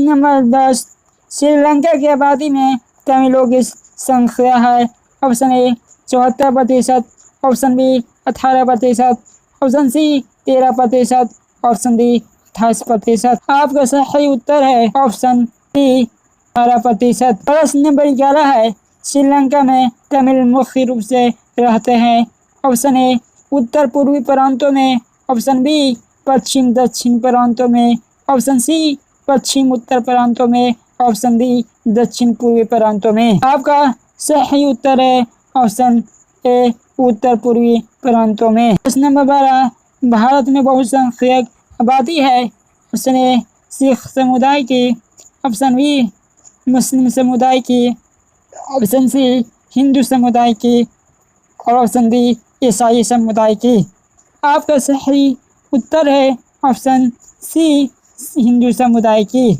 प्रश्न नंबर 10, श्रीलंका की आबादी में तमिलों की संख्या है। Option A 74%, option B 18%, option C 13%, option D 28%। आपका सही उत्तर है ऑप्शन डी 18%। प्रश्न नंबर 11 है, श्रीलंका में तमिल मुख्य रूप से रहते हैं। ऑप्शन ए उत्तर पूर्वी प्रांतों में, ऑप्शन बी पश्चिम दक्षिण प्रांतों में, ऑप्शन सी पश्चिम उत्तर प्रांतों में, ऑप्शन डी दक्षिण पूर्वी प्रांतों में। आपका सही उत्तर है ऑप्शन ए उत्तर पूर्वी प्रांतों में। प्रश्न नंबर 12, भारत में बहुसंख्यक आबादी है। ऑप्शन ए सिख समुदाय की, ऑप्शन बी मुस्लिम समुदाय की, ऑप्शन सी हिंदू समुदाय की और ऑप्शन डी ईसाई समुदाय की। आपका सही उत्तर है ऑप्शन सी हिंदू समुदाय की।